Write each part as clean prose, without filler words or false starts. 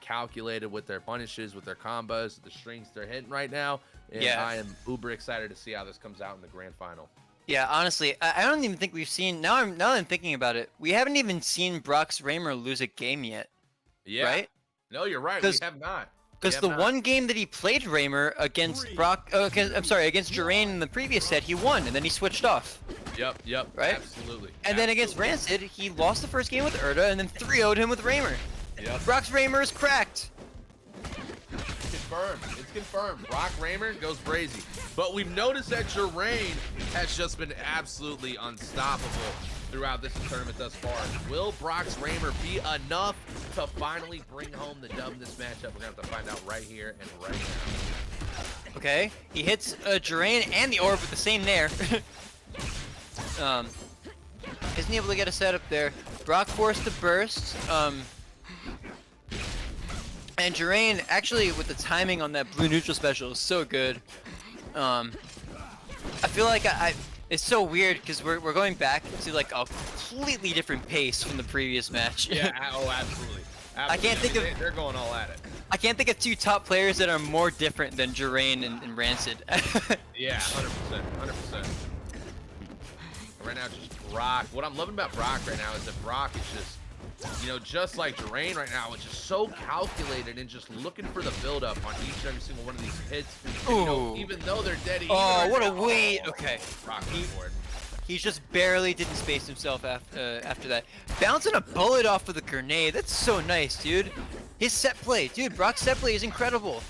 calculated with their punishes, with their combos, the strings they're hitting right now. And Yeah. I am uber excited to see how this comes out in the grand final. Yeah, honestly, I don't even think we've seen. Now that I'm thinking about it, we haven't even seen Brock's Raymer lose a game yet. Yeah. Right? No, you're right. We have not. Because the one game that he played Raymer against against Jorane in the previous set, he won, and then he switched off. Yep. Right? Absolutely. And then against Rancid, he lost the first game with Urda, and then 3-0'd him with Raymer. Yep. Brock's Raymer is cracked. Confirmed. It's confirmed. Brock Raymer goes crazy. But we've noticed that Jorane has just been absolutely unstoppable throughout this tournament thus far. Will Brock's Raymer be enough to finally bring home the dub in this matchup? We're going to have to find out right here and right now. Okay, he hits Jorane and the orb with the same nair. Isn't able to get a setup there. Brock forced to burst. And Jorane, actually, with the timing on that blue neutral special is so good. I feel like it's so weird because we're going back to like a completely different pace from the previous match. Yeah, oh, absolutely. I can't think of. They're going all at it. I can't think of two top players that are more different than Jorane and Rancid. Yeah, 100%, 100%. Right now, just Brock. What I'm loving about Brock right now is that Brock is just, you know, just like Jorane right now, it's just so calculated and just looking for the build-up on each and every single one of these hits. And, you know, even though they're dead, oh, what a weight! Okay, Brock board. He just barely didn't space himself after that. Bouncing a bullet off of the grenade, that's so nice, dude. His set play, dude, Brock's set play is incredible.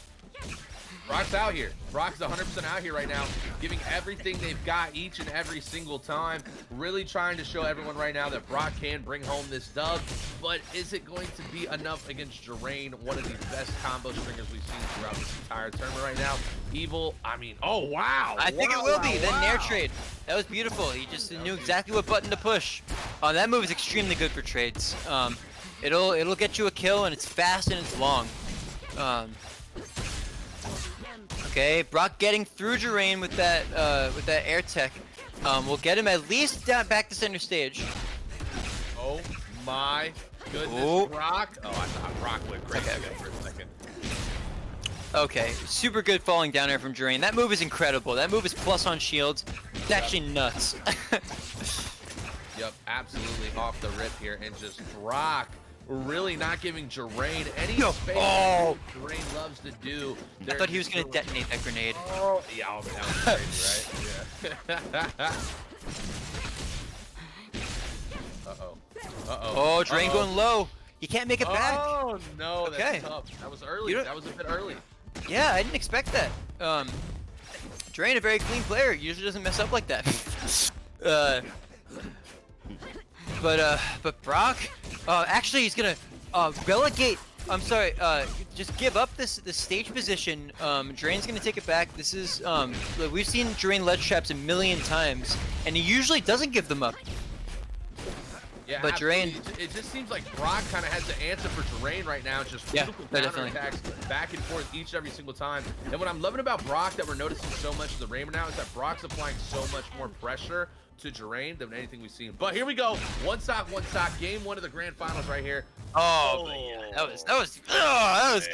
Brock's out here. Brock's 100% out here right now, giving everything they've got each and every single time. Really trying to show everyone right now that Brock can bring home this dub. But is it going to be enough against Jorane, one of the best combo stringers we've seen throughout this entire tournament right now? Evil, I mean, oh, wow. I think it will be. That nair trade. That was beautiful. He just knew exactly what button to push. That move is extremely good for trades. It'll get you a kill, and it's fast and it's long. Okay, Brock getting through Jorane with that air tech. We'll get him at least back to center stage. Oh my goodness, Brock. Oh, I thought Brock went crazy for a second. Okay, super good falling down air from Jorane. That move is incredible. That move is plus on shields. It's actually nuts. Yep, absolutely off the rip here, and just Brock really not giving Jorane any space. Oh, Jorane loves to do. I thought he was gonna detonate that grenade. Oh, yeah, that was crazy, right? Yeah. Uh-oh. Oh, Jorane going low. He can't make it back. Oh no, that's tough. That was early. That was a bit early. Yeah, I didn't expect that. Jorane, a very clean player, usually doesn't mess up like that. But Brock, actually he's gonna relegate. I'm sorry, just give up this stage position. Jorane's gonna take it back. This is we've seen Jorane ledge traps a million times, and he usually doesn't give them up. Yeah, but Jorane, it just seems like Brock kind of has the answer for Jorane right now. Just beautiful counter attacks back and forth each and every single time. And what I'm loving about Brock that we're noticing so much of the Raymer now is that Brock's applying so much more pressure to Jorane than anything we've seen. But here we go, one stock, game one of the grand finals right here. Oh, man. that was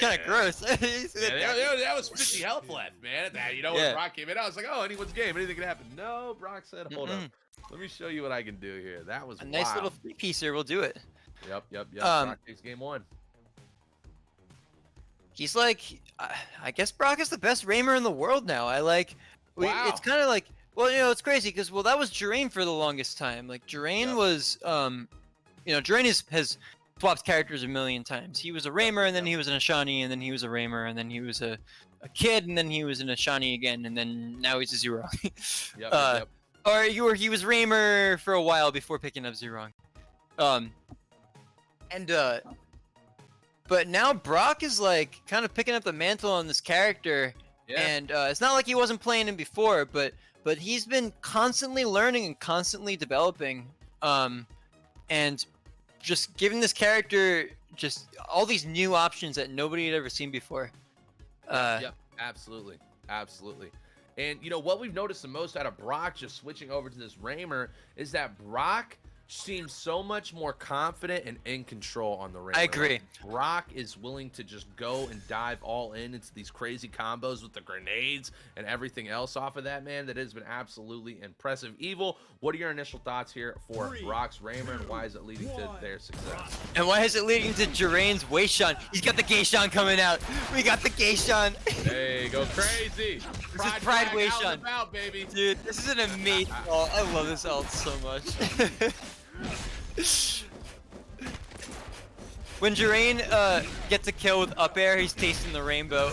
kind of gross. that was 50 health left, man. You know, when Brock came in, I was like, oh, anyone's game, anything can happen. No, Brock said, hold up. Let me show you what I can do here. That was a nice little three-piecer. We'll do it. Yep. Brock takes game one. He's like, I guess Brock is the best Raymer in the world now. It's kind of like, well, you know, it's crazy because, well, that was Jorane for the longest time. Like, Jorane was, you know, Jorane has swapped characters a million times. He was a Raymer, and then he was an Ashani, and then he was a Raymer, and then he was a kid, and then he was an Ashani again, and then now he's a Zero. Yep. Or he was Raymer for a while before picking up Zerong. But now Brock is like kind of picking up the mantle on this character, and it's not like he wasn't playing him before, but he's been constantly learning and constantly developing, and just giving this character just all these new options that nobody had ever seen before. Yep, absolutely. And you know what we've noticed the most out of Brock just switching over to this Raymer is that Brock seems so much more confident and in control on the ring. I agree. Like, Brock is willing to just go and dive all into these crazy combos with the grenades and everything else off of that, man. That has been absolutely impressive. Evil, what are your initial thoughts here for Brock's Raymer, and why is it leading to their success? And why is it leading to Jarane's Wayshawn? He's got the Gayshawn coming out. We got the Gayshawn. Hey, go crazy. This is Pride Wayshawn. About, baby. Dude, this is an amazing ult. I love this ult so much. When Jorane gets a kill with up air, he's tasting the rainbow.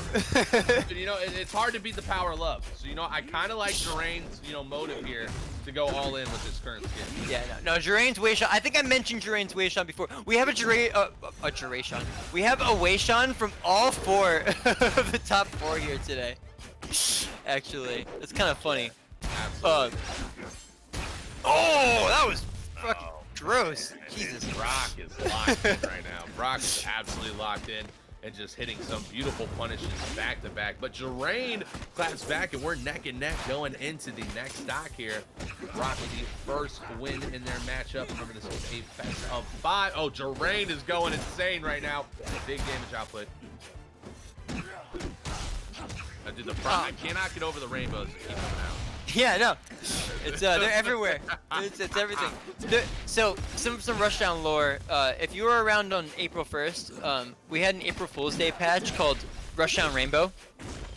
You know, it's hard to beat the power of love. So, you know, I kind of like Jorane's, you know, motive here to go all in with his current skin. Yeah, no, Jarane's Wayshawn. I think I mentioned Jarane's Wayshawn before. We have a Jarane's We have a Wayshawn from all 4 of the top 4 here today. Actually, it's kind of funny. Absolutely. Oh, that was fucking gross. Jesus. Brock is locked in right now. Brock is absolutely locked in and just hitting some beautiful punishes back to back. But Jorane claps back, and we're neck and neck going into the next stock here. Brock with the first win in their matchup. Remember, this is a best of 5. Oh, Jorane is going insane right now. Big damage output. I did the front. I cannot get over the rainbows that keep coming out. Yeah, no, it's they're everywhere. It's everything. So some Rushdown lore. If you were around on April 1st, we had an April Fool's Day patch called Rushdown Rainbow,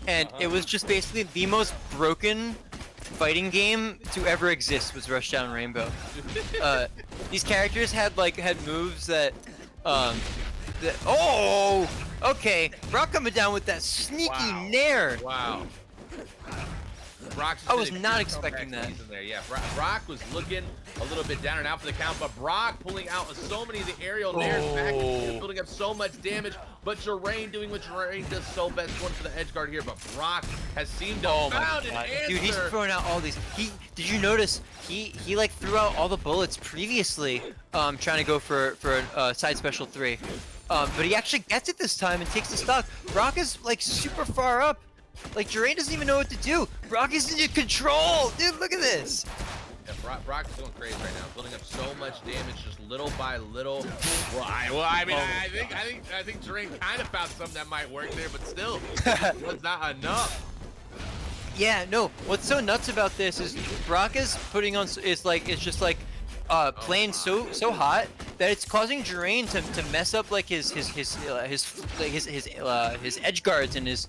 and it was just basically the most broken fighting game to ever exist. Was Rushdown Rainbow. These characters had moves that oh, okay, Brock coming down with that sneaky nair. Wow. I was not expecting that. There. Yeah, Brock was looking a little bit down and out for the count, but Brock pulling out so many of the aerial nairs back and building up so much damage. But Jorane doing what Jorane does so best, going for the edge guard here. But Brock has seemed to found an answer. Dude, he's throwing out all these. Did you notice he like threw out all the bullets previously, trying to go for a side special 3. But he actually gets it this time and takes the stock. Brock is like super far up. Like, Jorane doesn't even know what to do. Brock is in control. Dude, look at this. Yeah, Brock is going crazy right now, building up so much damage just little by little. I think Jorane kind of found something that might work there, but still, it was not enough. Yeah, no. What's so nuts about this is Brock is putting on playing so hot that it's causing Jorane to mess up like his edge guards and his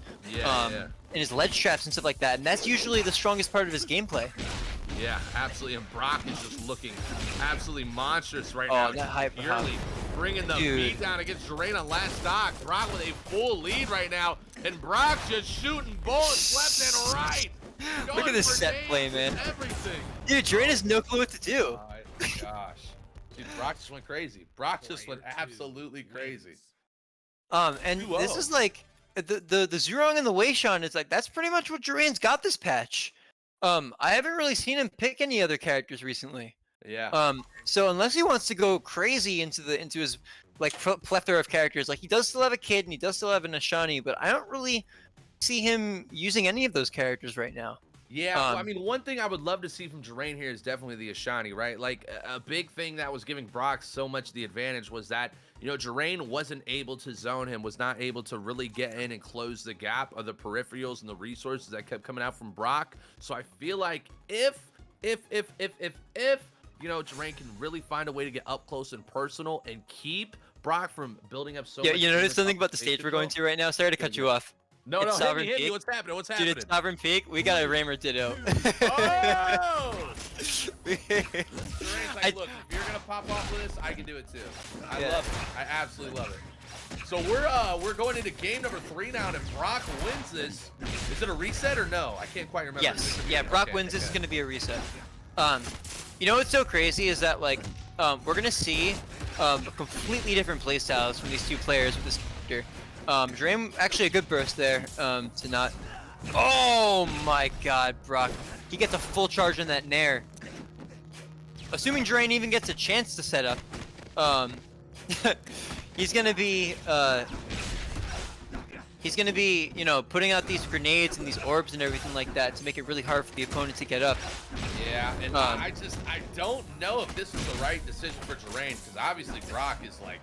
and his ledge traps and stuff like that, and that's usually the strongest part of his gameplay. Yeah, absolutely. And Brock is just looking absolutely monstrous right now. That hype, Purely bringing the beat down against Jorane on last stock. Brock with a full lead right now, and Brock just shooting bullets left and right. Look at this set play, man. Everything. Dude, Jorane has no clue what to do. Oh my gosh. Dude, Brock just went crazy. Brock just went absolutely crazy. And this is like the Zurong and the Wayshawn is like, that's pretty much what Jarane's got this patch. I haven't really seen him pick any other characters recently. Yeah. So unless he wants to go crazy into his like plethora of characters, like he does still have a Kid and he does still have an Ashani, but I don't really see him using any of those characters right now. Yeah, well, I mean, one thing I would love to see from Jorane here is definitely the Ashani, right? Like, a big thing that was giving Brock so much the advantage was that, you know, Jorane wasn't able to zone him, was not able to really get in and close the gap of the peripherals and the resources that kept coming out from Brock. So I feel like if you know, Jorane can really find a way to get up close and personal and keep Brock from building up so much. Yeah, you notice something about the stage we're going to right now? Sorry to cut you off. No, hit me. What's happening? What's happening? Dude, it's Sovereign Peak. We got a Raymer Ditto. Oh! Jarane's like, look, if you're gonna pop off with this, I can do it too. I love it. I absolutely love it. So we're going into game number 3 now, and if Brock wins this, is it a reset or no? I can't quite remember. Yes. Yeah, Brock wins this is gonna be a reset. You know what's so crazy is that like we're gonna see completely different playstyles from these two players with this character. Jorane actually a good burst there to not. Oh my God, Brock! He gets a full charge in that nair. Assuming Jorane even gets a chance to set up, he's gonna be you know, putting out these grenades and these orbs and everything like that to make it really hard for the opponent to get up. Yeah, and I don't know if this is the right decision for Jorane, because obviously Brock is like,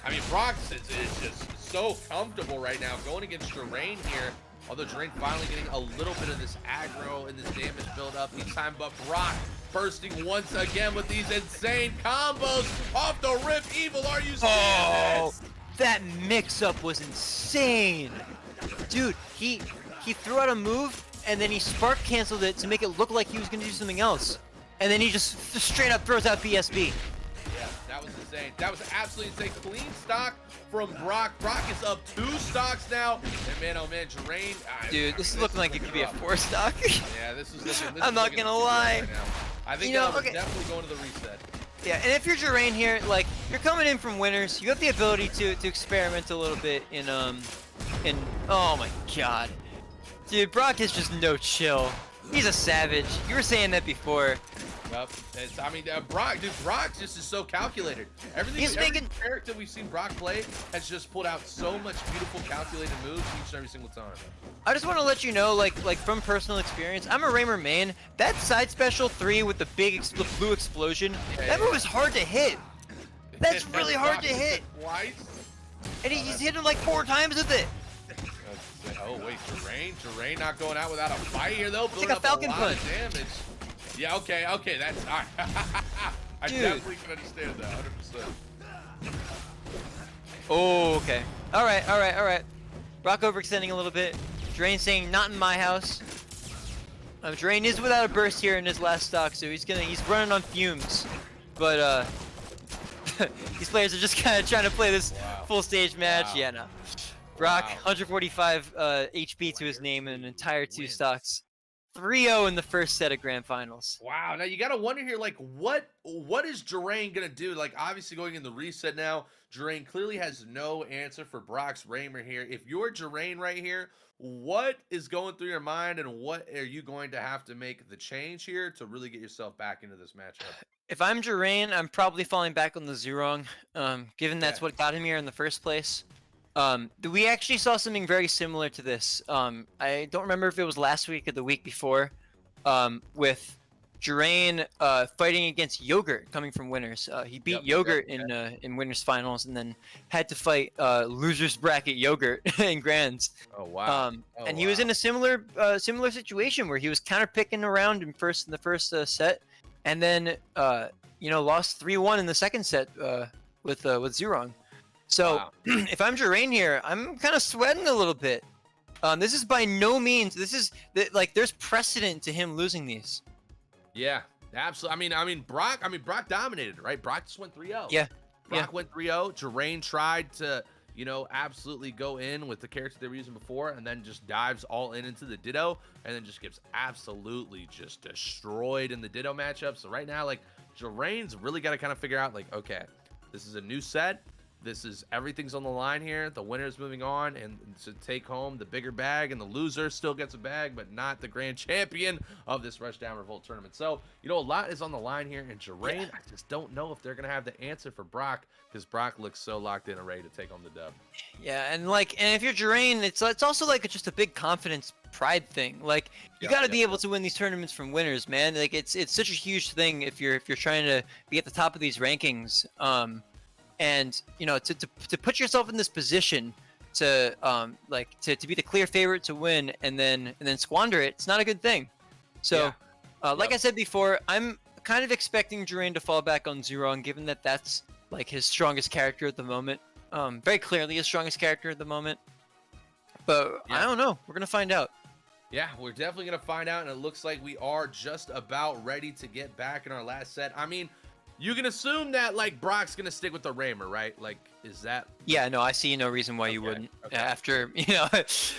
I mean, Brock is just so comfortable right now going against Jorane here. Although Jorane finally getting a little bit of this aggro and this damage build up each time, but Brock bursting once again with these insane combos off the rip. Evil, are you seeing this? That mix-up was insane. Dude, he threw out a move, and then he spark canceled it to make it look like he was gonna do something else. And then he just straight up throws out BSB. Yeah, that was insane. That was absolutely insane. Clean stock from Brock. Brock is up 2 stocks now. And man, oh man, Jorane. Dude, this is looking like it could be a 4 stock. Yeah, this is looking. I'm not gonna lie. Right now. I think we're definitely going to the reset. Yeah, and if you're Jorane here, like, you're coming in from winners, you have the ability to experiment a little bit in oh my god. Dude, Brock is just no chill. He's a savage. You were saying that before. Yep. I mean, Brock just is so calculated. Every character we've seen Brock play has just put out so much beautiful calculated moves each and every single time. I just want to let you know, like from personal experience, I'm a Raymer main. That side special 3 with the big blue explosion, that move is hard to hit. That's really hard to hit. Twice. And he's hit him like 4 times with it. Oh wait, Jorane not going out without a fight here though. It's like a Falcon punch. Damage. Yeah, okay, that's all right. I definitely can understand that, 100%. Oh, okay. All right. Brock overextending a little bit. Jorane saying, "Not in my house." Jorane is without a burst here in his last stock, so he's running on fumes. But these players are just kind of trying to play this full stage match. Wow. Yeah, no. Brock, 145 HP to his name in an entire 2 stocks. 3-0 in the first set of grand finals. Wow. Now you gotta wonder here, like, what is Jorane gonna do? Like, obviously going in the reset now, Jorane clearly has no answer for Brock's Raymer here. If you're Jorane right here, what is going through your mind, and what are you going to have to make the change here to really get yourself back into this matchup? If I'm Jorane, I'm probably falling back on the Zurong, given that's what got him here in the first place. We actually saw something very similar to this. I don't remember if it was last week or the week before, with Jorane fighting against Yogurt coming from winners. He beat Yogurt in winners finals, and then had to fight losers bracket Yogurt in grands. Oh wow! And he was in a similar situation where he was counterpicking around in the first set, and then lost 3-1 in the second set with Zurong. So if I'm Jorane here, I'm kind of sweating a little bit. This is by no means. There's precedent to him losing these. Yeah, absolutely. I mean, Brock dominated, right? Brock just went 3-0. Yeah. Brock went 3-0. Jorane tried to, absolutely go in with the character they were using before, and then just dives all into the Ditto, and then just gets absolutely just destroyed in the Ditto matchup. So right now, like, Jorane's really got to kind of figure out, like, okay, this is a new set. Everything's on the line here. The winner's moving on and to take home the bigger bag, and the loser still gets a bag, but not the grand champion of this Rushdown Revolt tournament. So, a lot is on the line here, and Jorane, I just don't know if they're going to have the answer for Brock, because Brock looks so locked in and ready to take home the dub. Yeah, and if you're Jorane, it's also like just a big confidence pride thing. Like, you got to be able to win these tournaments from winners, man. Like, it's such a huge thing if you're trying to be at the top of these rankings. And to put yourself in this position to be the clear favorite to win and then squander it, it's not a good thing. So like I said before, I'm kind of expecting Jorane to fall back on Zurong, given that that's like his strongest character at the moment. Very clearly his strongest character at the moment. But I don't know. We're gonna find out. Yeah, we're definitely gonna find out, and it looks like we are just about ready to get back in our last set. I mean, you can assume that, like, Brock's gonna stick with the Raymer, right? Like, is that? Yeah, no, I see no reason why you wouldn't. Okay. After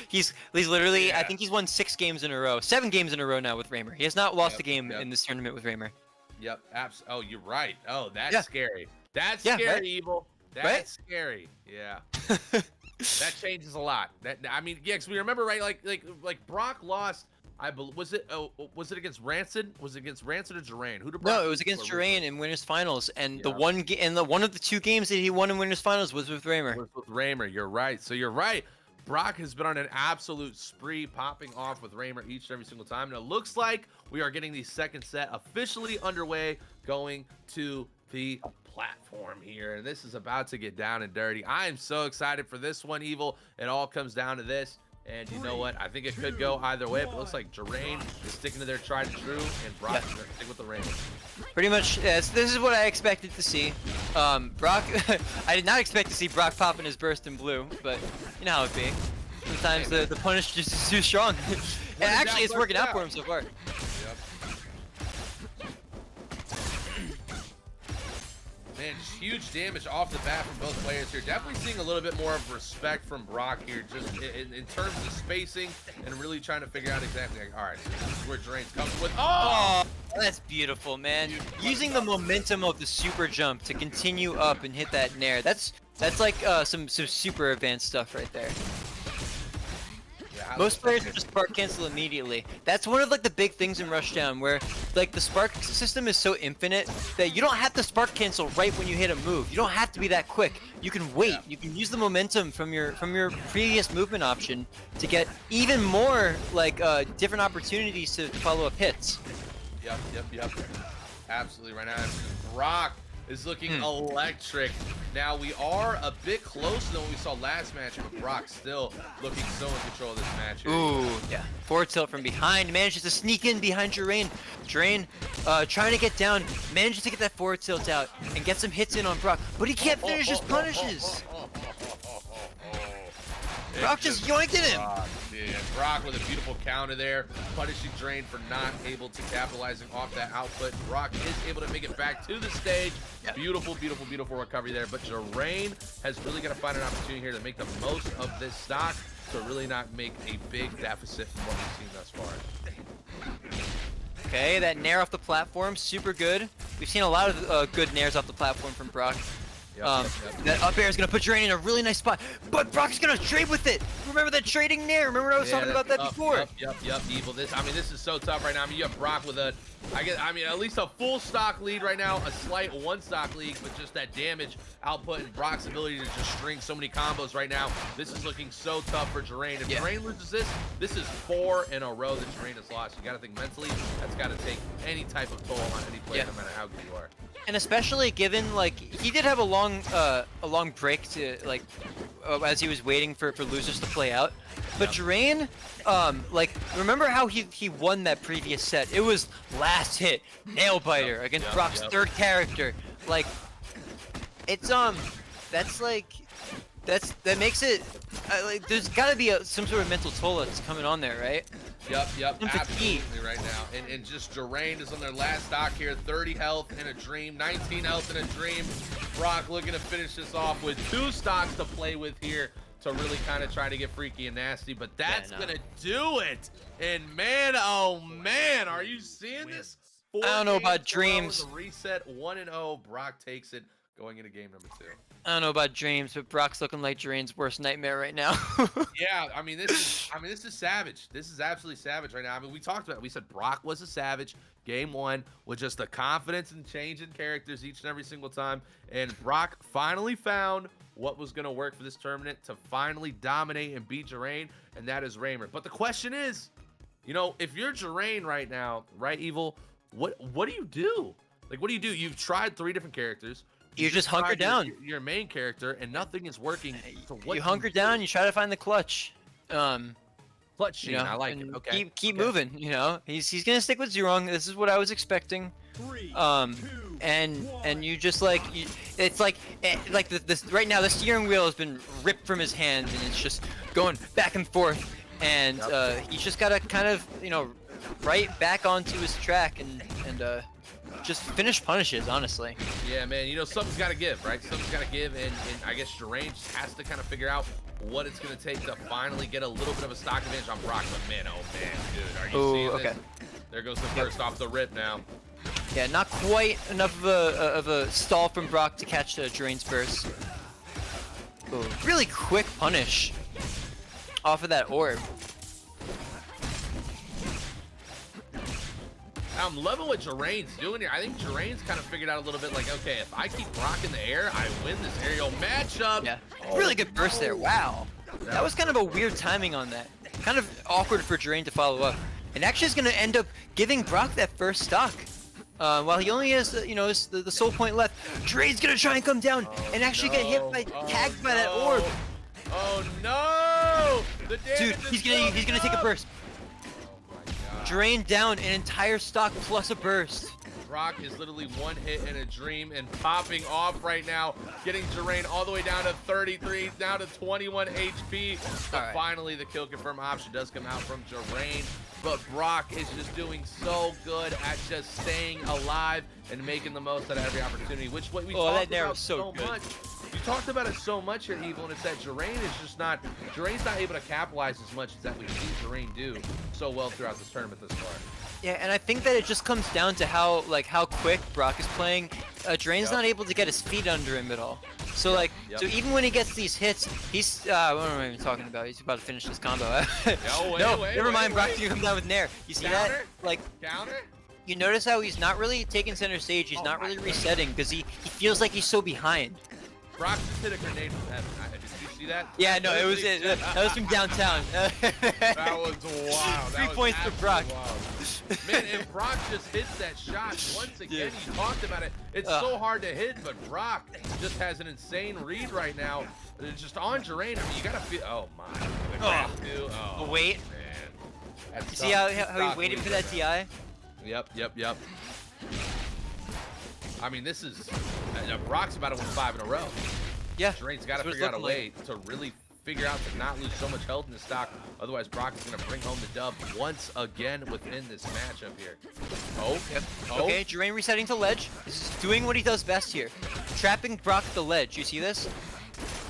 he's literally, I think he's won 6 games in a row, 7 games in a row now with Raymer. He has not lost a game in this tournament with Raymer. Yep. Oh, you're right. Oh, that's scary. That's scary, right? Evil. That's scary. Yeah. That changes a lot. Because we remember, right? Like Brock lost. Was it against Rancid? Was it against Rancid or Jorane? Who did Brock? No, it was against Jorane in winners finals, and the one of the 2 games that he won in winners finals was with Raymer. Was with Raymer. You're right. So you're right. Brock has been on an absolute spree, popping off with Raymer each and every single time. And it looks like we are getting the second set officially underway, going to the platform here. And this is about to get down and dirty. I am so excited for this one, Evil. It all comes down to this. And you know what? I think it could go either way, but it looks like Jorane is sticking to their tried and true, and Brock is going to stick with the Raymer. Pretty much, yes, this is what I expected to see. Brock, I did not expect to see Brock popping his burst in blue, but you know how it be. Sometimes the punish just is too strong. And actually, it's working out for him so far. Yep. Man, just huge damage off the bat from both players here. Definitely seeing a little bit more of respect from Brock here, just in terms of spacing and really trying to figure out exactly, like, all right, so this is where Jorane comes with. Oh! That's beautiful, man. Using the momentum of the super jump to continue up and hit that nair. That's like some super advanced stuff right there. Most players just spark cancel immediately. That's one of like the big things in Rushdown, where like the spark system is so infinite that you don't have to spark cancel right when you hit a move. You don't have to be that quick. You can wait. You can use the momentum from your previous movement option to get even more like different opportunities to follow up hits. Yep. Absolutely right now. Brock is looking electric. Now we are a bit closer than what we saw last match, but Brock still looking so in control of this match here. Ooh, yeah. Forward tilt from behind, manages to sneak in behind Jorane. Jorane trying to get down, manages to get that forward tilt out and get some hits in on Brock, but he can't finish his punishes. Brock just yoinked at him. Brock with a beautiful counter there, punishing Jorane for not able to capitalizing off that output. Brock is able to make it back to the stage. Beautiful recovery there. But Jorane has really got to find an opportunity here to make the most of this stock to really not make a big deficit from what we've seen thus far. Okay, that nair off the platform, super good. We've seen a lot of good nairs off the platform from Brock. That up air is going to put Jorane in a really nice spot, but Brock's going to trade with it. Remember that trading nair? Remember when I was talking about that before? Yep, Evil. This is so tough right now. I mean, you have Brock with at least a full stock lead right now, a slight one stock lead, but just that damage output and Brock's ability to just string so many combos right now. This is looking so tough for Jorane. If Jorane loses this is 4 in a row that Jorane has lost. You got to think mentally, that's got to take any type of toll on any player, no matter how good you are. And especially given, like, he did have a long break to, like, as he was waiting for losers to play out. But Jorane, like, remember how he won that previous set? It was last hit, nail biter against Brock's third character. Like, it's, that makes it, like, there's gotta be some sort of mental toll that's coming on there, right? Yep, absolutely right now. And just Jorane is on their last stock here, 30 health in a dream, 19 health in a dream. Brock looking to finish this off with 2 stocks to play with here to really kind of try to get freaky and nasty, but that's gonna do it. And man, oh man, are you seeing this? I don't know about dreams. Reset 1-0. Brock takes it going into game number 2. I don't know about dreams, but Brock's looking like Jorane's worst nightmare right now. Yeah, I mean this is savage. This is absolutely savage right now. I mean, we talked about it. We said Brock was a savage game 1 with just the confidence and change in characters each and every single time. And Brock finally found what was going to work for this tournament to finally dominate and beat Jorane, and that is Raymer. But the question is, you know, if you're Jorane right now, right, Evil, what do you do? Like, what do you do? You've tried 3 different characters. You just hunker down. Your main character, and nothing is working. So what you hunker down. You try to find the clutch. Clutch, you know, I like it. Okay. Keep moving. You know, he's gonna stick with Zurong. This is what I was expecting. And you just like it's like this right now. The steering wheel has been ripped from his hands, and it's just going back and forth. And he's just gotta kind of right back onto his track and just finish punishes, honestly. Yeah, man, you know, something's got to give, right? Something's got to give, and I guess Jorane just has to kind of figure out what it's going to take to finally get a little bit of a stock advantage on Brock. But man, oh man, dude, are you seeing this? There goes the first off the rip now. Yeah, not quite enough of a stall from Brock to catch Jorane's burst. Ooh, really quick punish off of that orb. I'm loving what Jorane's doing here. I think Jorane's kind of figured out a little bit like, okay, if I keep Brock in the air, I win this aerial matchup. Yeah, really good burst there. Wow. That was kind of a weird timing on that. Kind of awkward for Jorane to follow up. And actually is going to end up giving Brock that first stock. While he only has, the soul point left, Jorane's going to try and come down and actually get hit by, tagged by that orb. Oh no! Dude, he's gonna take a burst. Oh my god. Jorane down an entire stock plus a burst. Brock is literally one hit in a dream and popping off right now, getting Jorane all the way down to 33, down to 21 HP. But finally, the kill confirm option does come out from Jorane. But Brock is just doing so good at just staying alive and making the most out of every opportunity, which what we talked about so much. You talked about it so much here, Evil, and it's that Jorane is just not, Jorane's not able to capitalize as much as that we've seen Jorane do so well throughout this tournament this far. Yeah, and I think that it just comes down to how quick Brock is playing. Jorane's not able to get his feet under him at all. So so even when he gets these hits, he's what am I even talking about? He's about to finish this combo. Never mind. Brock's gonna come down with Nair. You see that? Counter. You notice how he's not really taking center stage. He's not really resetting because he feels like he's so behind. Brock just hit a grenade from heaven. Did you see that? Yeah, no, it was that was from downtown. That was wild. 3 points for Brock. Man, if Brock just hits that shot once again, you talked about it. It's so hard to hit, but Brock just has an insane read right now. It's just on Jorane. I mean, you gotta feel. Oh my. The weight. Man. You see how he waited for that TI? Yep. I mean, this is Brock's about to win 5 in a row. Yeah. Jorane's got to figure out a way to really figure out to not lose so much health in the stock. Otherwise, Brock is going to bring home the dub once again within this matchup here. Okay, Jorane resetting to ledge. This is doing what he does best here. Trapping Brock at the ledge. You see this?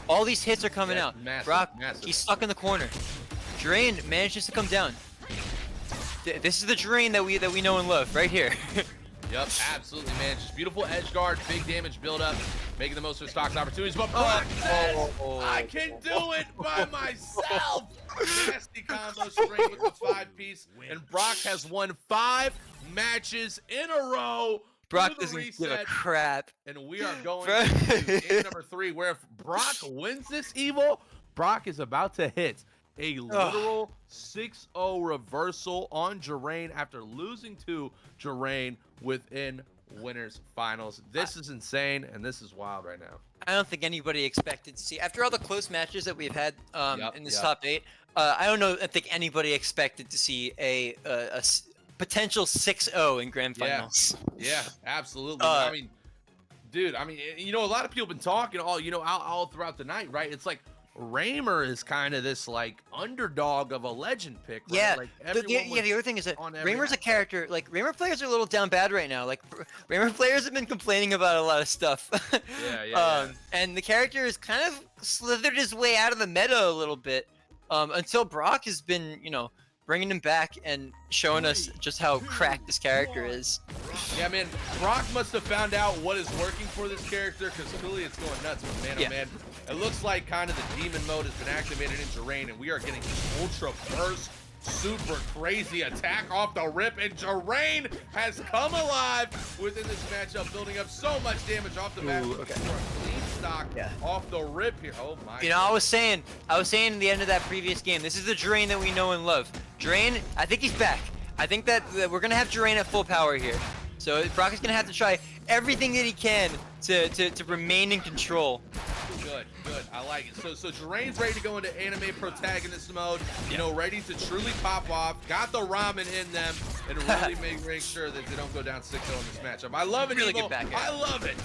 All these hits are coming out. Brock, he's stuck in the corner. Jorane manages to come down. This is the Jorane that we know and love right here. Yep, absolutely, man. Just beautiful edge guard, big damage build up, making the most of stocks opportunities. But Brock says, I can do it by myself. Nasty combo straight with the 5-piece, and Brock has won 5 matches in a row. Brock doesn't give a crap. And we are going to game number 3, where if Brock wins this, Evil, Brock is about to hit a literal 6-0 reversal on Jorane after losing to Jorane within winners finals. This is insane, and this is wild right now. I don't think anybody expected to see, after all the close matches that we've had in this top 8, I think anybody expected to see a potential 6-0 in grand finals. Yeah, absolutely. I mean, dude, a lot of people have been talking all throughout the night, right? It's like Raymer is kind of this underdog of a legend pick, right? Yeah, the other thing is that Raymer's a character, Raymer players are a little down bad right now. Raymer players have been complaining about a lot of stuff. And the character has kind of slithered his way out of the meta a little bit, until Brock has been, bringing him back and showing us just how cracked this character is. Yeah, man, Brock must have found out what is working for this character, because clearly it's going nuts. But man, oh man, it looks like kind of the demon mode has been activated in Jorane, and we are getting ultra burst, super crazy attack off the rip, and Jorane has come alive within this matchup, building up so much damage off the bat. For a clean stock off the rip here. Oh my. I was saying in the end of that previous game, this is the Jorane that we know and love. Jorane, I think he's back. I think that we're gonna have Jorane at full power here. So Brock is gonna have to try everything that he can to remain in control. Good. I like it. So Jorane's ready to go into anime protagonist mode, ready to truly pop off, got the ramen in them, and really make sure that they don't go down 6-0 in this matchup. I love it, really Eagle. Get back I love it.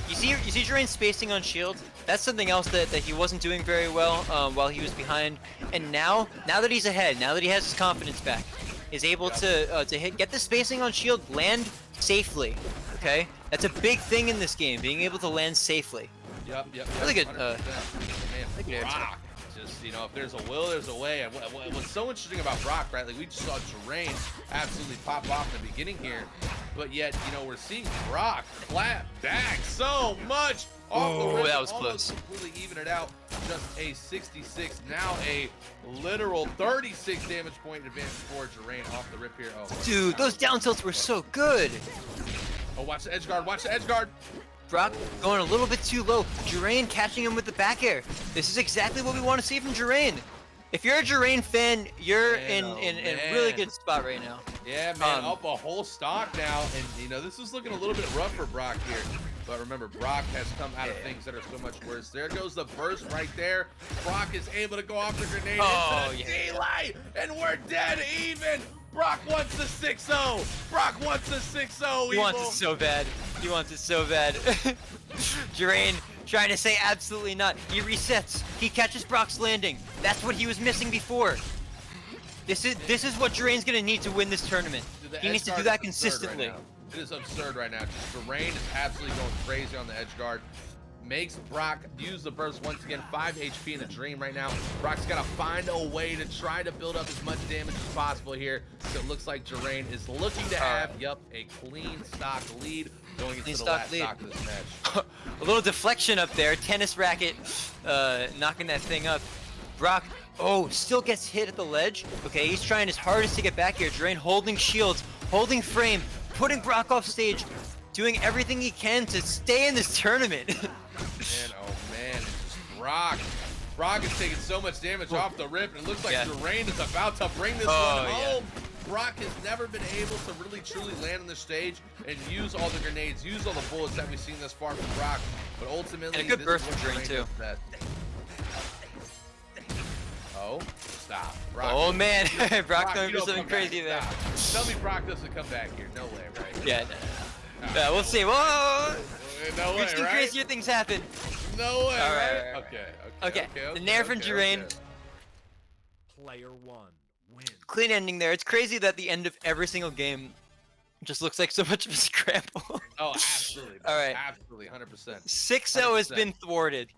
You see Jorane spacing on shield. That's something else that he wasn't doing very well while he was behind. And now that he's ahead, now that he has his confidence back, is able to get the spacing on shield, land safely. Okay, that's a big thing in this game, being able to land safely. Yep. Really good. Man, Brock. Just, if there's a will, there's a way. And what's so interesting about Brock, right? We just saw Jorane absolutely pop off in the beginning here, but yet, we're seeing Brock clap back so much off the rip. That was close. Completely even it out. Just a 66, now a literal 36 damage point advantage for Jorane off the rip here. Oh, dude, those down tilts were so good. Oh, watch the edge guard. Brock going a little bit too low. Jorane catching him with the back air. This is exactly what we want to see from Jorane. If you're a Jorane fan, you're in a really good spot right now. Yeah, man, up a whole stock now, and you know this is looking a little bit rough for Brock here. But remember, Brock has come out of things that are so much worse. There goes the burst right there. Brock is able to go off the grenade into the D-light, and we're dead even. Brock wants the 6-0. Brock wants the 6-0. He wants it so bad. He wants it so bad. Jorane trying to say absolutely not. He resets. He catches Brock's landing. That's what he was missing before. This is what Jorane's gonna need to win this tournament. Dude, he needs to do that consistently. It is absurd right now. Just Jorane is absolutely going crazy on the edge guard. Makes Brock use the burst once again. 5 HP in the dream right now. Brock's got to find a way to try to build up as much damage as possible here. So it looks like Jorane is looking to have, a clean stock lead going into the last stock of this match. A little deflection up there. Tennis racket knocking that thing up. Brock, still gets hit at the ledge. Okay, he's trying his hardest to get back here. Jorane holding shields, holding frame, putting Brock off stage, doing everything he can to stay in this tournament. Man, oh man, it's just Brock. Brock is taking so much damage off the rip, and it looks like Jorane is about to bring this one home. Brock has never been able to really truly land on the stage and use all the grenades, use all the bullets that we've seen thus far from Brock. But ultimately, and a good burst from Jorane too. Oh, stop. Brock, oh man, Brock going for something crazy there. Tell me Brock doesn't come back here. No way, right? Yeah, no. We'll see. Whoa! No way, We've seen crazier things happen. No way, right? Okay. The Nair from Jorane. Player 1 wins. Clean ending there. It's crazy that the end of every single game just looks like so much of a scramble. Oh, absolutely. All right. Absolutely, 100%. 6-0 has been thwarted.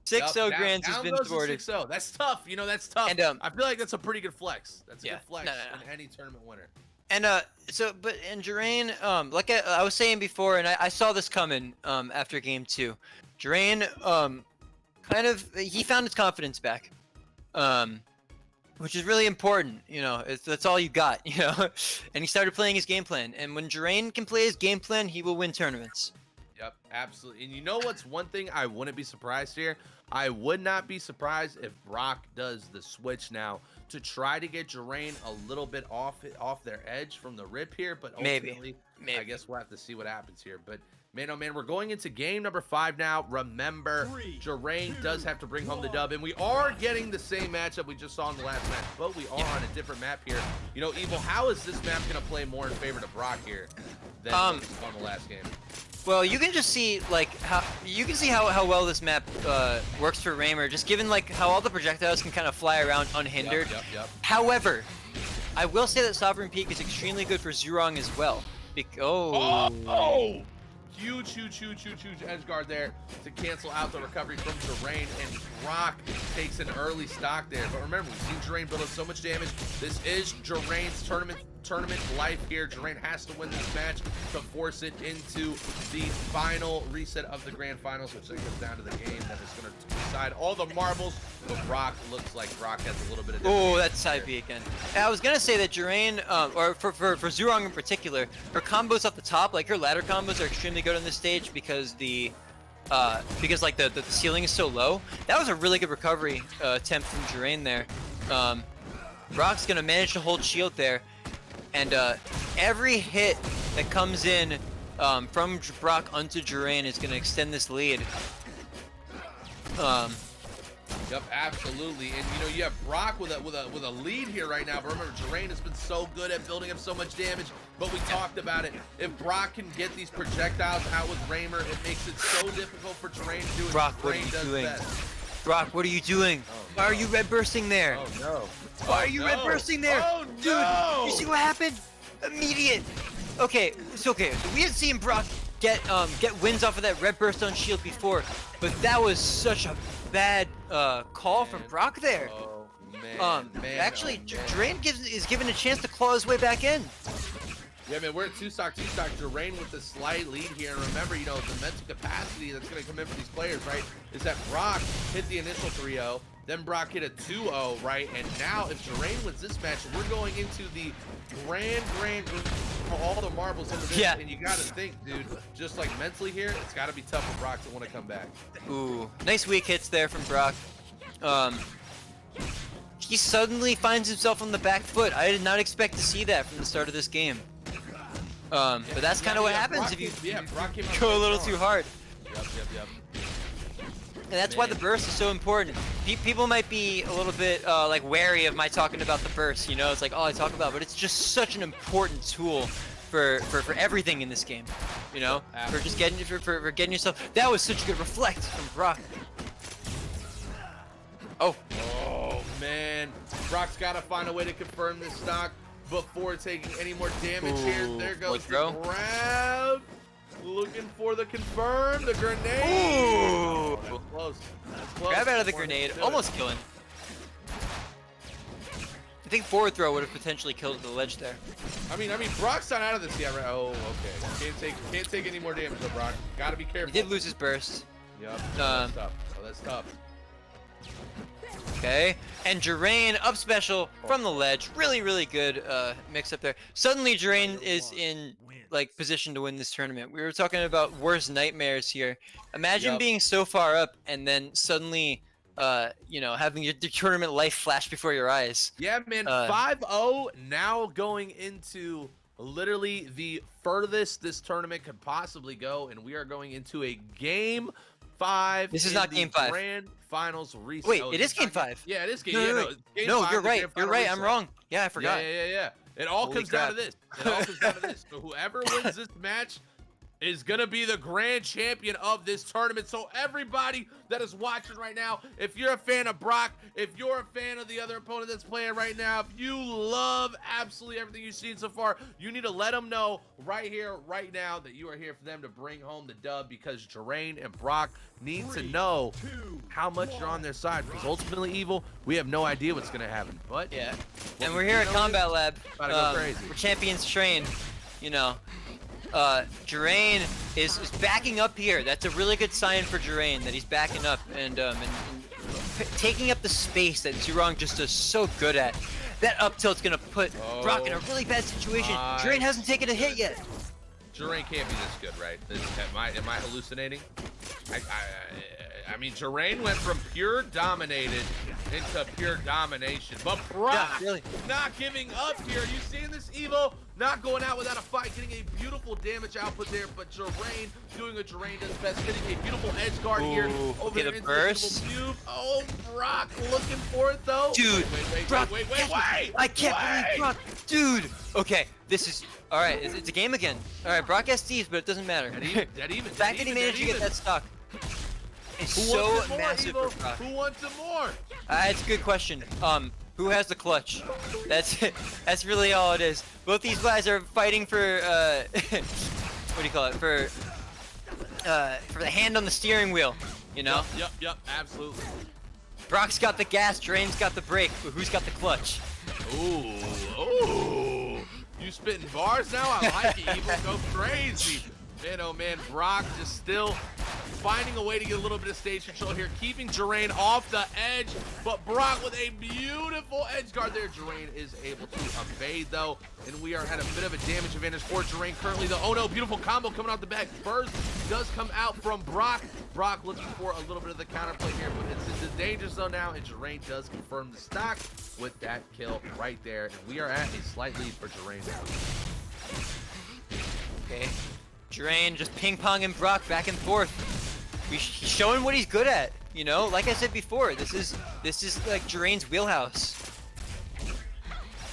6-0 Grands has been thwarted. 6-0. That's tough. You know, that's tough. And, I feel like that's a pretty good flex. That's a good flex in any tournament winner. And Jorane, like I was saying before, and I saw this coming after game 2. Jorane, he found his confidence back, which is really important. You know, that's all you got. You know, and he started playing his game plan. And when Jorane can play his game plan, he will win tournaments. Yep, absolutely. And you know what's one thing I wouldn't be surprised here? I would not be surprised if Brock does the switch now to try to get Jorane a little bit off their edge from the rip here, but ultimately, maybe. I guess we'll have to see what happens here. But man, oh man, we're going into game number 5 now. Remember, Jorane does have to bring home the dub, and we are getting the same matchup we just saw in the last match, but we are on a different map here. You know, Evil, how is this map going to play more in favor to Brock here than on the last game? Well, you can just see how well this map works for Raymer, just given like how all the projectiles can kind of fly around unhindered. Yep. However, I will say that Sovereign Peak is extremely good for Zurong as well. Huge edge guard there to cancel out the recovery from Jorane, and Brock takes an early stock there. But remember, we've seen Jorane build up so much damage. This is Jorane's tournament life here. Jorane has to win this match to force it into the final reset of the grand finals, which then goes down to the game that is going to decide all the marbles. But Brock looks like Brock has a little bit of that's side B again. I was gonna say that Jorane, or for Zurong in particular, her combos up the top, like her ladder combos, are extremely good on this stage because the ceiling is so low. That was a really good recovery attempt from Jorane there. Brock's gonna manage to hold shield there, and every hit that comes in from Brock onto Jorane is gonna extend this lead. Yep, absolutely. And you know, you have Brock with a lead here right now. But remember, Jorane has been so good at building up so much damage. But we talked about it. If Brock can get these projectiles out with Raymer, it makes it so difficult for Jorane to do it. Brock, what are you doing? Brock, what are you doing? Why are you red bursting there? Oh no! Why are you red bursting there? Oh no! Dude, you see what happened? Immediate. Okay, so we had seen Brock get wins off of that red burst on shield before, but that was such a bad call from Brock there. Oh man. Actually, Jorane is given a chance to claw his way back in. Yeah, man, we're at two stock. Jorane with the slight lead here. And remember, you know, the mental capacity that's going to come in for these players, right, is that Brock hit the initial 3-0, then Brock hit a 2-0, right? And now if Jorane wins this match, we're going into the grand all the marbles into this. Yeah. And you got to think, dude, just like mentally here, it's got to be tough for Brock to want to come back. Ooh, nice weak hits there from Brock. He suddenly finds himself on the back foot. I did not expect to see that from the start of this game. But that's kind of what happens Brock if you Brock came out go a little strong. too hard. Yep. And that's why the burst is so important. People might be a little bit like wary of my talking about the burst. You know, it's like, oh, I talk about, but it's just such an important tool for everything in this game. You know, for just getting for getting yourself. That was such a good reflect from Brock. Oh man, Brock's got to find a way to confirm this stock before taking any more damage here. There goes the grab. Looking for the confirm, the grenade. Ooh. That's close. That's close. Grab out of the grenade, almost killing. I think forward throw would have potentially killed the ledge there. I mean, Brock's not out of this yet, right? Oh, okay. Can't take any more damage though, Brock. Gotta be careful. He did lose his burst. Yep. That's tough. Oh, that's tough. Okay, and Jorane up special from the ledge. Really good mix up there. Suddenly Jorane is in like position to win this tournament. We were talking about worst nightmares here. Imagine being so far up and then suddenly you know, having your tournament life flash before your eyes. Yeah, man. 5-0 now going into literally the furthest this tournament could possibly go, and we are going into a game 5. This is not game 5. Grand finals reset. Wait, it is game 5. Yeah, it is game. No, five, you're right. You're right. reset. I'm wrong. Yeah, I forgot. Yeah. It all comes down to this. It all comes down to this. So whoever wins this match is gonna be the grand champion of this tournament. So everybody that is watching right now, if you're a fan of Brock, if you're a fan of the other opponent that's playing right now, if you love absolutely everything you've seen so far, you need to let them know right here, right now, that you are here for them to bring home the dub, because Jorane and Brock need to know how much you're on their side, because ultimately, Evil, we have no idea what's gonna happen. But yeah, and we're here at Combat Lab. Gotta go crazy. We're champions train, you know. Jorane is backing up here. That's a really good sign for Jorane that he's backing up and taking up the space that Zurong just is so good at. That up tilt's gonna put Brock in a really bad situation. Jorane hasn't taken a hit yet. Jorane can't be this good, right? Am I hallucinating? I mean, Jorane went from pure dominated into pure domination, but Brock not giving up here. You seeing this, Evo? Not going out without a fight, getting a beautiful damage output there, but Jorane doing what Jorane does best, getting a beautiful edge guard here over there into the burst. Oh, Brock looking for it though. Dude, wait. I can't believe Brock. Dude. Okay, this is all right. It's a game again. All right, Brock has Steve's, but it doesn't matter. Dead even. The fact that he managed to get that stock is so massive for Brock. Who wants it more? It's a good question. Who has the clutch? That's it. That's really all it is. Both these guys are fighting for what do you call it? For the hand on the steering wheel, you know? Yep, absolutely. Brock's got the gas, Drane's got the brake, but who's got the clutch? Ooh. You spitting bars now? I like it. Evil, go crazy. Man, oh man, Brock just still finding a way to get a little bit of stage control here, keeping Jorane off the edge, but Brock with a beautiful edge guard there. Jorane is able to evade though, and we are at a bit of a damage advantage for Jorane currently though. Oh no, beautiful combo coming out the back. Burst does come out from Brock. Brock looking for a little bit of the counterplay here, but it's in the danger zone now, and Jorane does confirm the stock with that kill right there, and we are at a slight lead for Jorane now. Okay. Jorane just ping-ponging Brock back and forth. He's showing what he's good at, you know? Like I said before, this is like Jorane's wheelhouse.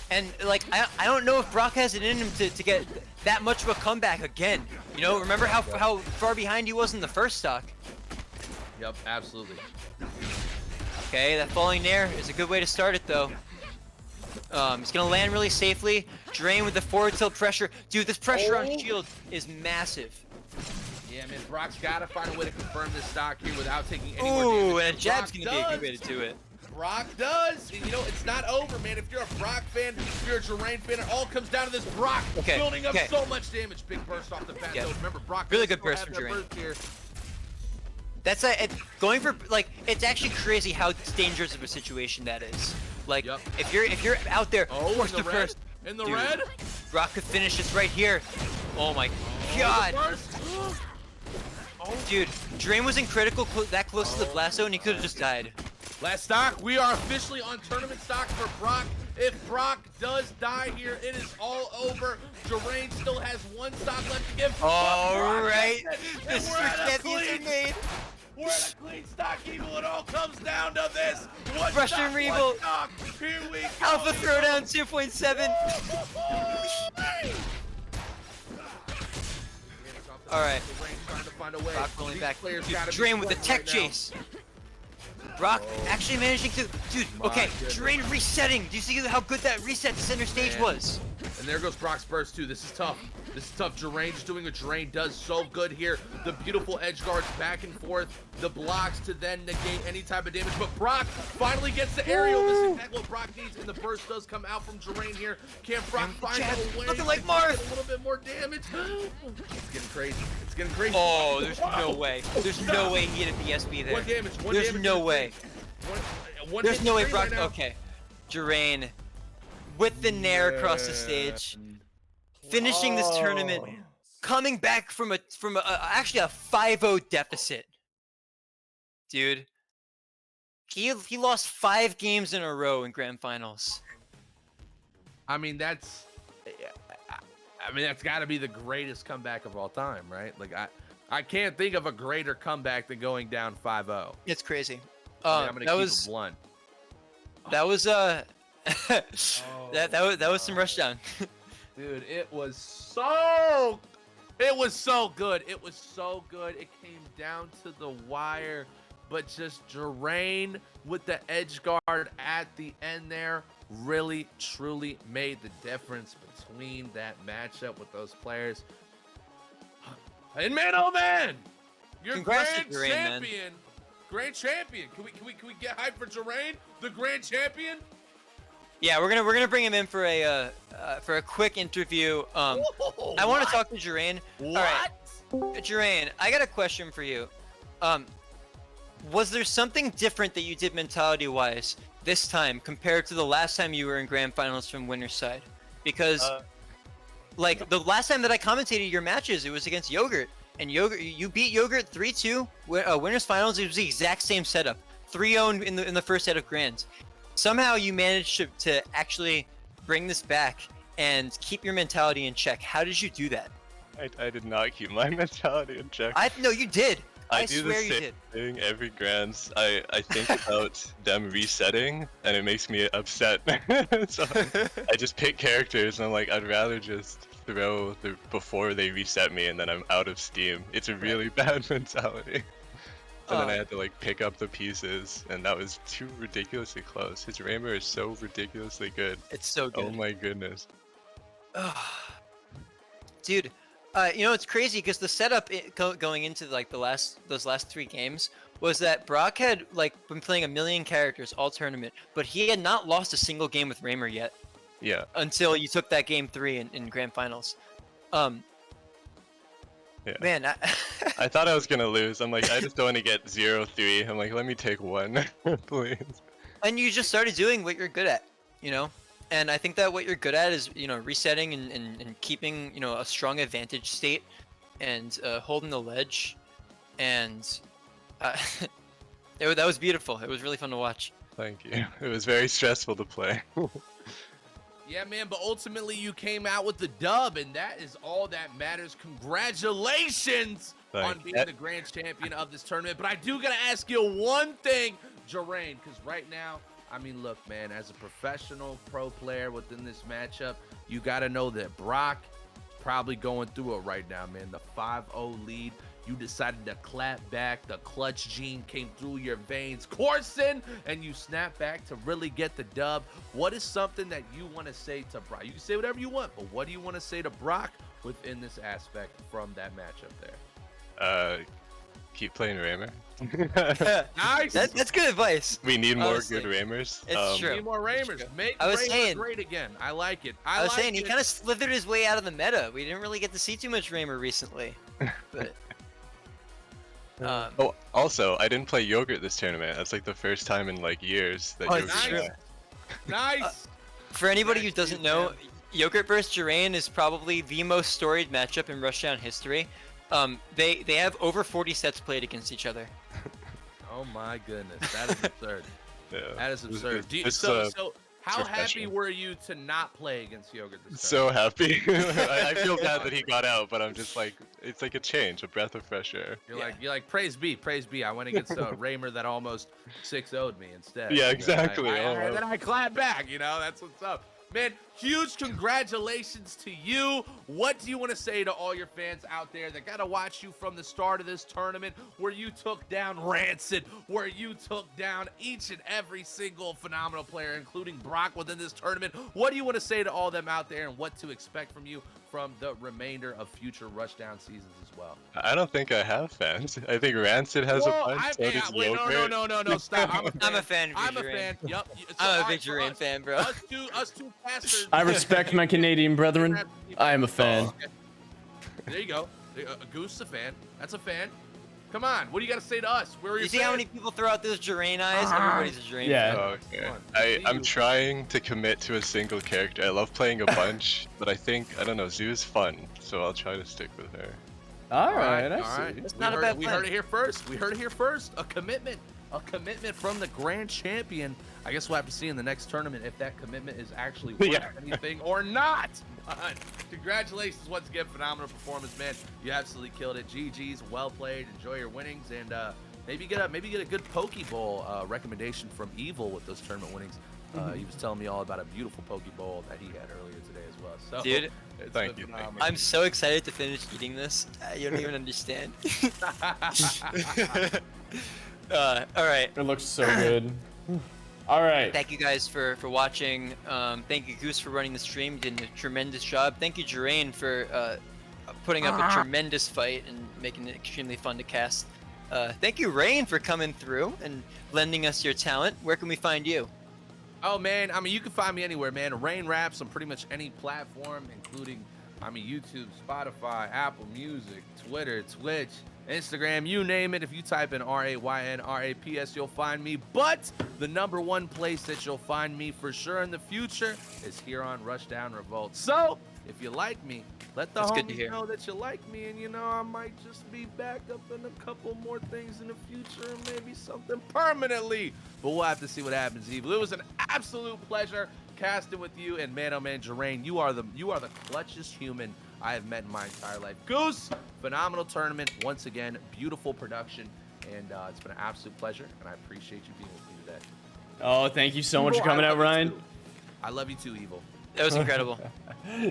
And like I don't know if Brock has it in him to get that much of a comeback again. You know, remember how far behind he was in the first stock? Yep, absolutely. Okay, that falling nair is a good way to start it though. He's gonna land really safely. Jorane with the forward tilt pressure. Dude, this pressure on shield is massive. Yeah, man, Brock's gotta find a way to confirm this stock here without taking any more damage. Ooh, and a jab's gonna be a good way to do it. Brock does. And, you know, it's not over, man. If you're a Brock fan, if you're a Jorane fan, it all comes down to this Brock building up so much damage. Big burst off the bat, though. Remember, Brock really good burst from Jorane. Here. That's going for, like, it's actually crazy how dangerous of a situation that is. Like, if you're out there, forced to first. In the red? Brock could finish this right here. Oh my god. Dude, Jorane was in critical that close to the blast zone, he could have just died. Last stock, we are officially on tournament stock for Brock. If Brock does die here, it is all over. Jorane still has one stock left to give. All right, this is where champions are made. We're at a clean stock evil. It all comes down to this. One Russian stock, Revolt. one stock. Here we go. Alpha Throwdown 2.7. All right. Brock rolling back. Dude, Jorane with the tech chase. Brock actually managing to, dude. Okay, Jorane resetting. Do you see how good that reset to center stage was? And there goes Brock's burst too. This is tough. This is tough. Jorane just doing what Jorane does so good here. The beautiful edge guards back and forth. The blocks to then negate any type of damage. But Brock finally gets the aerial. This is exactly what Brock needs. And the burst does come out from Jorane here. Can Brock find a way looking like to Marth. get a little bit more damage? It's getting crazy. It's getting crazy. Oh, there's no way. There's no way he hit a BSB there. One damage. There's no way. There's no way Brock. Okay. Jorane with the nair across the stage. Finishing this tournament, coming back from actually a 5-0 deficit. Dude, he lost 5 games in a row in grand finals. I mean, that's got to be the greatest comeback of all time, right? Like I can't think of a greater comeback than going down 5-0. It's crazy. I'm gonna keep it blunt. That was that was some rushdown. Dude, it was so good. It was so good. It came down to the wire, but just Jorane with the edge guard at the end there really, truly made the difference between that matchup with those players. And man, oh man, you're Congrats grand to Jorane, champion. man. Grand champion. Can we get hyped for Jorane, the grand champion? Yeah, we're gonna bring him in for a quick interview. I want to talk to Jorane. What? All right. Jorane, I got a question for you. Was there something different that you did mentality-wise this time compared to the last time you were in grand finals from winner's side? Because like the last time that I commentated your matches, it was against Yogurt, and you beat Yogurt 3-2. Winners finals, it was the exact same setup, 3-0 in the first set of grands. Somehow you managed to actually bring this back and keep your mentality in check. How did you do that? I did not keep my mentality in check. No, you did. I do swear the you same did. thing every grands. I think about them resetting, and it makes me upset. So I just pick characters, and I'm like, I'd rather just throw before they reset me, and then I'm out of steam. It's a really bad mentality. And then I had to like pick up the pieces, and that was too ridiculously close. His Raymer is so ridiculously good. It's so good. Oh my goodness. Dude, you know it's crazy because the setup going into like those last 3 games was that Brock had like been playing a million characters all tournament, but he had not lost a single game with Raymer yet. Yeah. Until you took that game 3 in grand finals. Yeah. Man, I thought I was gonna lose. I'm like, I just don't want to get 0-3. I'm like, let me take 1, please. And you just started doing what you're good at, you know? And I think that what you're good at is, you know, resetting and keeping, you know, a strong advantage state and holding the ledge. And that was beautiful. It was really fun to watch. Thank you. It was very stressful to play. Yeah, man, but ultimately you came out with the dub, and that is all that matters. Congratulations on being the grand champion of this tournament. But I do gotta ask you one thing, Jorane, because right now, I mean, look, man, as a professional pro player within this matchup, you gotta know that Brock is probably going through it right now, man. The 5-0 lead. You decided to clap back. The clutch gene came through your veins coursing, and you snap back to really get the dub. What is something that you want to say to Brock? You can say whatever you want, but what do you want to say to Brock within this aspect from that matchup there? Keep playing Raymer. Nice. That's good advice. We need more Honestly. good Ramers. It's true. Need more Ramers. true. Make I was Raymer saying- great again. I like it. I was like saying he it. kind of slithered his way out of the meta. We didn't really get to see too much Raymer recently. But Oh, also, I didn't play Yogurt this tournament. That's like the first time in like years that Oh, Yogurt. it's true. Nice. for anybody who Nice, doesn't dude, know, man. Yogurt vs Jorane is probably the most storied matchup in Rushdown history. They have over 40 sets played against each other. Oh my goodness, that is absurd. Yeah. That is absurd. Do you, It's, so how happy refreshing. were you to not play against Yogurt this So time? happy. I feel bad that he got out, but I'm just like, it's like a change, a breath of fresh air. You're like, praise be. I went against a Raymer that almost 6-0'd me instead. Yeah, You know, exactly. and then I clapped back. You know, that's what's up. Man, huge congratulations to you. What do you want to say to all your fans out there that got to watch you from the start of this tournament, where you took down Rancid, where you took down each and every single phenomenal player, including Brock, within this tournament? What do you want to say to all them out there, and what to expect from you from the remainder of future Rushdown seasons as well? I don't think I have fans. I think Rancid has Well, a bunch. So does wait, Yogurt. no, stop. I'm a fan. I'm a fan of I'm a Jorane. fan. Yep. I'm a big Jorane fan, bro. Us two pastors. I respect my Canadian brethren. I am a fan. Oh, okay. There you go. Goose a fan. That's a fan. Come on. What do you got to say to us? Where are You you see how many people throw out those Jorane eyes? Everybody's a Jorane Yeah. fan. Oh, okay. Come on. I'm trying to commit to a single character. I love playing a bunch, but I don't know, Zoo's fun, so I'll try to stick with her. All right, all I see. right. That's not a bad We plan. heard it here first. A commitment. A commitment from the grand champion. I guess we'll have to see in the next tournament if that commitment is actually worth Yeah. anything or not. Congratulations once again, phenomenal performance, man. You absolutely killed it. GG's, well played. Enjoy your winnings, and maybe get a good Pokeball recommendation from Evil with those tournament winnings. He was telling me all about a beautiful Pokeball that he had earlier today as well. So, Dude, it's Thank been you. phenomenal. I'm so excited to finish eating this. You don't even understand. All right. It looks so good. All right. Thank you guys for watching. Thank you, Goose, for running the stream. You did a tremendous job. Thank you, Jorane, for putting up a tremendous fight and making it extremely fun to cast. Thank you, Rain, for coming through and lending us your talent. Where can we find you? Oh man, I mean, you can find me anywhere, man. Rain Raps on pretty much any platform, including, YouTube, Spotify, Apple Music, Twitter, Twitch, Instagram, you name it. If you type in RAYNRAPS, you'll find me. But the #1 place that you'll find me for sure in the future is here on Rushdown Revolt. So if you like me, let the That's good to homies hear. know that you like me, and I might just be back up in a couple more things in the future, and maybe something permanently. But we'll have to see what happens, Evil. It was an absolute pleasure casting with you, and man, oh man, Jorane, you are the clutchest human I have met in my entire life. Goose, phenomenal tournament once again, beautiful production, and it's been an absolute pleasure, and I appreciate you being with me today. Oh, thank you so much for Evil, coming I out, love you Ryan. too. I love you too, Evil. That was incredible.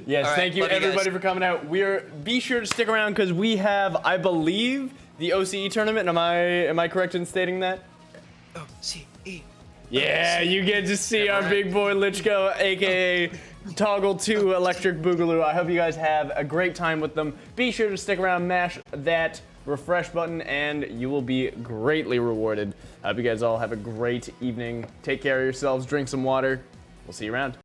Yes, All right, thank you love you everybody guys. for coming out. Be sure to stick around because we have, I believe, the OCE tournament. Am I correct in stating that? Oh, C-E. Yeah, you get to see our big boy Lichko, aka Toggle 2 Electric Boogaloo. I hope you guys have a great time with them. Be sure to stick around, mash that refresh button, and you will be greatly rewarded. I hope you guys all have a great evening. Take care of yourselves, drink some water. We'll see you around.